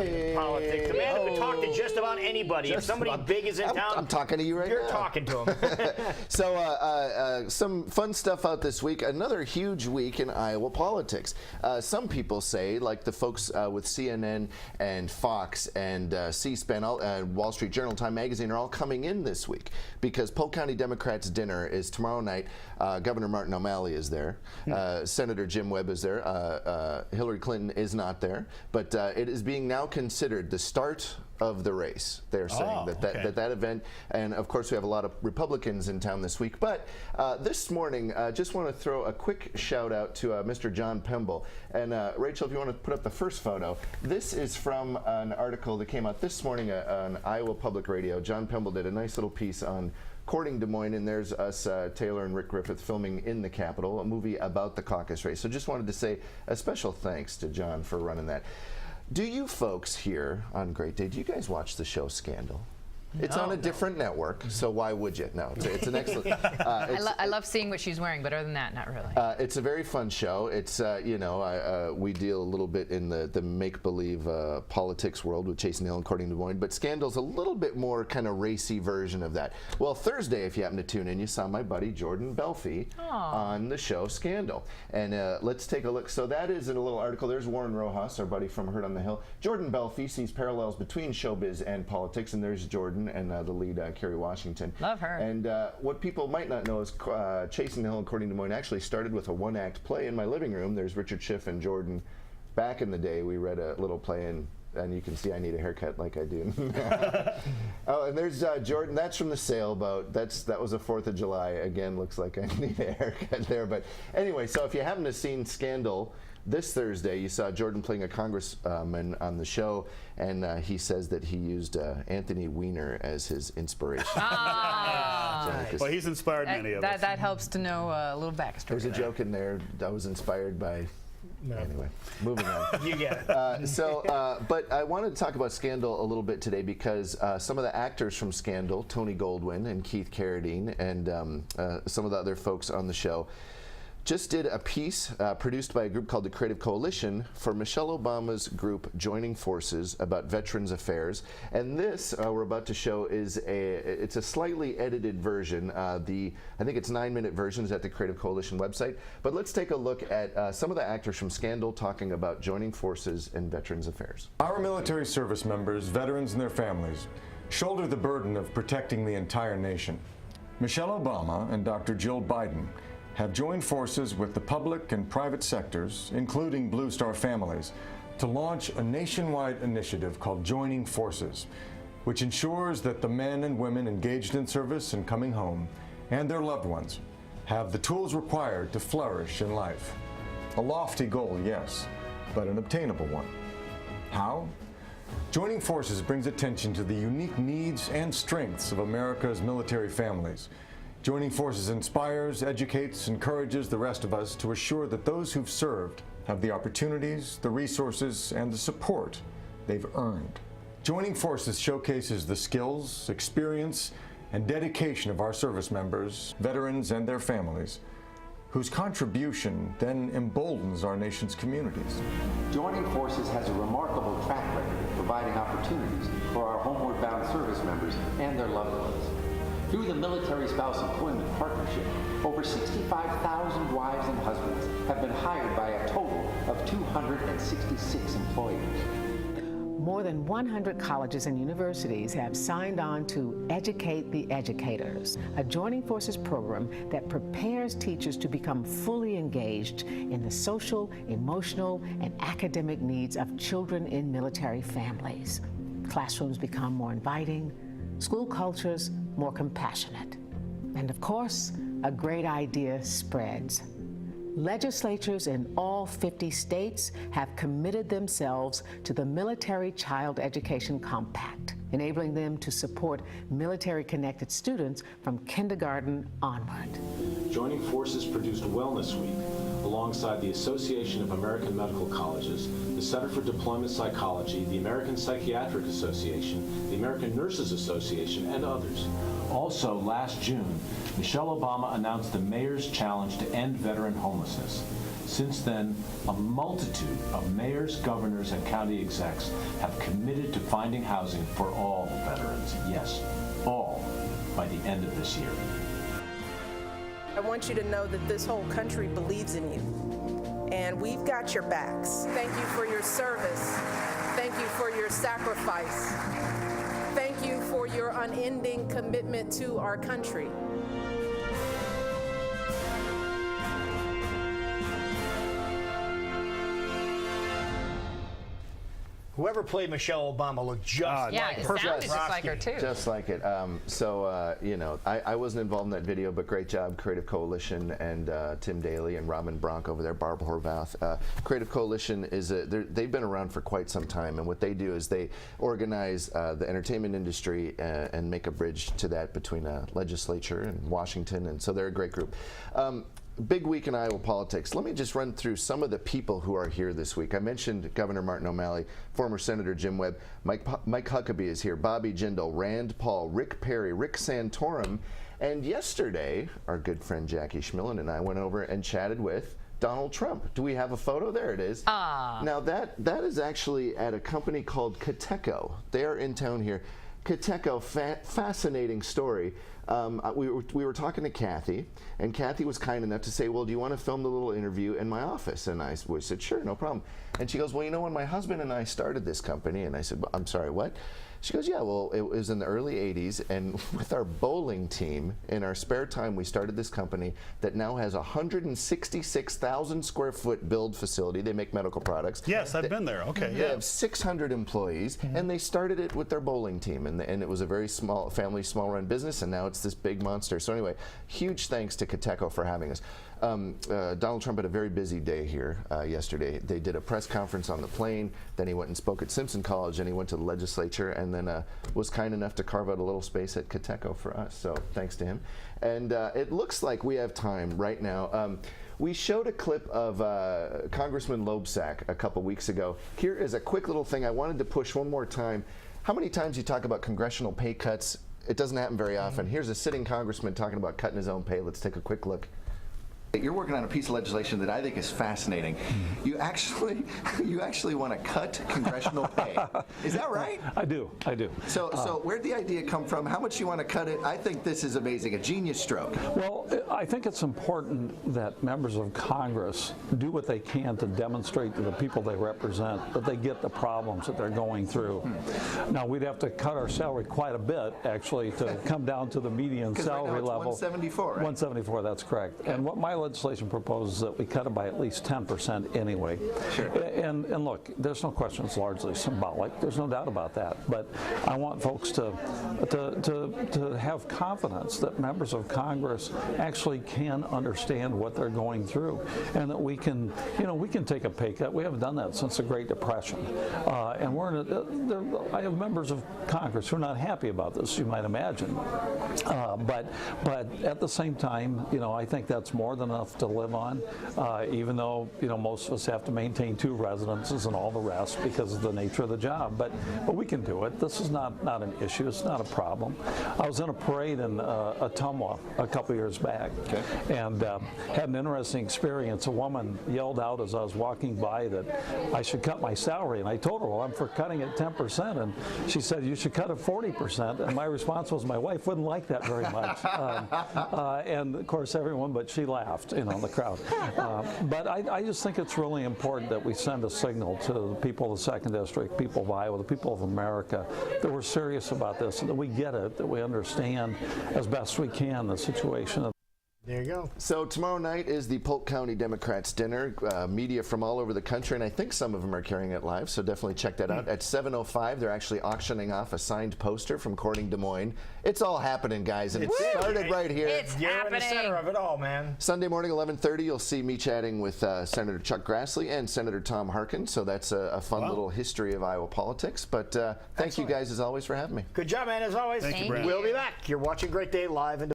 in politics. The man who can talk to just about anybody. If somebody big is in town, I'm talking to you right now. You're talking to him. So some fun stuff out this week. Another huge week in Iowa politics. Some people say, like the folks with CNN and Fox and C-SPAN, Wall Street Journal, Time Magazine are all coming in this week because Polk County Democrats dinner is tomorrow night. Governor Martin O'Malley is there. Senator Jim Webb is there. Hillary Clinton is not there. But it is being now considered the start of the race. They're saying that event, and of course we have a lot of Republicans in town this week. But this morning, just want to throw a quick shout out to Mr. John Pemble. And Rachel, if you want to put up the first photo, this is from an article that came out this morning on Iowa Public Radio. John Pemble did a nice little piece on courting Des Moines, and there's us, Taylor and Rick Griffith, filming in the Capitol, a movie about the caucus race. So just wanted to say a special thanks to John for running that. Do you folks here on Great Day, do you guys watch the show Scandal? It's on a different network, so why would you? No, it's an excellent. I love seeing what she's wearing, but other than that, not really. It's a very fun show. It's you know, we deal a little bit in the make-believe politics world with Chasing Hill and Courting Des Moines, but Scandal's a little bit more kind of racy version of that. Well, Thursday, if you happen to tune in, you saw my buddy Jordan Belfi on the show Scandal, and let's take a look. So that is in a little article. There's Warren Rojas, our buddy from Herd on the Hill. Jordan Belfi sees parallels between showbiz and politics, and there's Jordan and the lead, Kerry Washington. Love her. And what people might not know is Chasing the Hill and Courting Des Moines actually started with a one-act play in my living room. There's Richard Schiff and Jordan. Back in the day, we read a little play, and you can see I need a haircut like I do. Oh, and there's Jordan. That's from the sailboat. That was a 4th of July. Again, looks like I need a haircut there. But anyway, so if you haven't seen Scandal, this Thursday, you saw Jordan playing a congressman on the show, and he says that he used Anthony Weiner as his inspiration. Well, he's inspired many of us. That helps to know a little backstory. There's a joke in there that was inspired by. No. Anyway, moving on. You get it. But I wanted to talk about Scandal a little bit today because some of the actors from Scandal, Tony Goldwyn and Keith Carradine, and some of the other folks on the show, just did a piece produced by a group called the Creative Coalition for Michelle Obama's group Joining Forces about Veterans Affairs. And this we're about to show is it's a slightly edited version. I think it's 9-minute version is at the Creative Coalition website. But let's take a look at some of the actors from Scandal talking about Joining Forces and Veterans Affairs. Our military service members, veterans and their families, shoulder the burden of protecting the entire nation. Michelle Obama and Dr. Jill Biden have joined forces with the public and private sectors, including Blue Star families, to launch a nationwide initiative called Joining Forces, which ensures that the men and women engaged in service and coming home, and their loved ones, have the tools required to flourish in life. A lofty goal, yes, but an obtainable one. How? Joining Forces brings attention to the unique needs and strengths of America's military families. Joining Forces inspires, educates, encourages the rest of us to assure that those who've served have the opportunities, the resources, and the support they've earned. Joining Forces showcases the skills, experience, and dedication of our service members, veterans, and their families, whose contribution then emboldens our nation's communities. Joining Forces has a remarkable track record of providing opportunities for our homeward bound service members and their loved ones. Through the Military Spouse Employment Partnership, over 65,000 wives and husbands have been hired by a total of 266 employees. More than 100 colleges and universities have signed on to Educate the Educators, a Joining Forces program that prepares teachers to become fully engaged in the social, emotional, and academic needs of children in military families. Classrooms become more inviting, school cultures more compassionate. And of course, a great idea spreads. Legislatures in all 50 states have committed themselves to the Military Child Education Compact, enabling them to support military-connected students from kindergarten onward. Joining Forces produced Wellness Week alongside the Association of American Medical Colleges, the Center for Deployment Psychology, the American Psychiatric Association, the American Nurses Association, and others. Also, last June, Michelle Obama announced the Mayor's Challenge to End Veteran Homelessness. Since then, a multitude of mayors, governors, and county execs have committed to finding housing for all veterans. Yes, all, by the end of this year. I want you to know that this whole country believes in you, and we've got your backs. Thank you for your service. Thank you for your sacrifice. Thank you for your unending commitment to our country. Whoever played Michelle Obama looked just like it her. sounded just like her, too. Just like it. You know, I wasn't involved in that video, but great job, Creative Coalition and Tim Daly and Robin Bronk over there, Barb Horvath. Creative Coalition is they've been around for quite some time, and what they do is they organize the entertainment industry and make a bridge to that between a legislature and Washington, and so they're a great group. Big week in Iowa politics. Let me just run through some of the people who are here this week. I mentioned Governor Martin O'Malley, former Senator Jim Webb, Mike Huckabee is here, Bobby Jindal, Rand Paul, Rick Perry, Rick Santorum, and yesterday, our good friend Jackie Schmillen and I went over and chatted with Donald Trump. Do we have a photo? There it is. Now that is actually at a company called Cateco. They are in town here. Cateco, fascinating story. We were talking to Kathy, and Kathy was kind enough to say, well, do you want to film the little interview in my office? And we said, sure, no problem. And she goes, well, you know, when my husband and I started this company, and I said, well, I'm sorry, what? She goes, yeah, well, it was in the early 80s, and with our bowling team, in our spare time, we started this company that now has a 166,000 square foot build facility. They make medical products. Yes, I've been there. Okay, They have 600 employees, and they started it with their bowling team, and it was a very small family, small-run business, and now it's this big monster. So anyway, huge thanks to Cateco for having us. Donald Trump had a very busy day here yesterday. They did a press conference on the plane, then he went and spoke at Simpson College, and he went to the legislature, and then was kind enough to carve out a little space at Cateco for us, so thanks to him. And it looks like we have time right now. We showed a clip of Congressman Loebsack a couple weeks ago. Here is a quick little thing I wanted to push one more time. How many times you talk about congressional pay cuts? It doesn't happen very often. Here's a sitting congressman talking about cutting his own pay. Let's take a quick look. You're working on a piece of legislation that I think is fascinating. You actually want to cut congressional pay. Is that right? I do. So where'd the idea come from? How much you want to cut it? I think this is amazing, a genius stroke. Well, I think it's important that members of Congress do what they can to demonstrate to the people they represent that they get the problems that they're going through. Now, we'd have to cut our salary quite a bit, actually, to come down to the median salary right now level. It's 174, right? 174, that's correct. And what my legislation proposes that we cut it by at least 10% anyway. Sure. And look, there's no question it's largely symbolic. There's no doubt about that. But I want folks to have confidence that members of Congress actually can understand what they're going through, and that we can take a pay cut. We haven't done that since the Great Depression, and I have members of Congress who are not happy about this, you might imagine. But at the same time, I think that's more than enough to live on, even though most of us have to maintain 2 residences and all the rest because of the nature of the job. But we can do it. This is not an issue. It's not a problem. I was in a parade in Ottumwa a couple years back, and had an interesting experience. A woman yelled out as I was walking by that I should cut my salary, and I told her, well, I'm for cutting it 10%, and she said, you should cut it 40%, and my response was, my wife wouldn't like that very much. And of course everyone but she laughed, the crowd. But I just think it's really important that we send a signal to the people of the 2nd District, people of Iowa, the people of America, that we're serious about this, and that we get it, that we understand as best we can the situation. There you go. So tomorrow night is the Polk County Democrats dinner. Media from all over the country, and I think some of them are carrying it live, so definitely check that out. At 7:05, they're actually auctioning off a signed poster from Corning Des Moines. It's all happening, guys, and it started right here. It's You're happening. in the center of it all, man. Sunday morning, 11:30, you'll see me chatting with Senator Chuck Grassley and Senator Tom Harkin, so that's a fun little history of Iowa politics. But thank you guys, as always, for having me. Good job, man, as always. Thank you, Brent. We'll be back. You're watching Great Day live.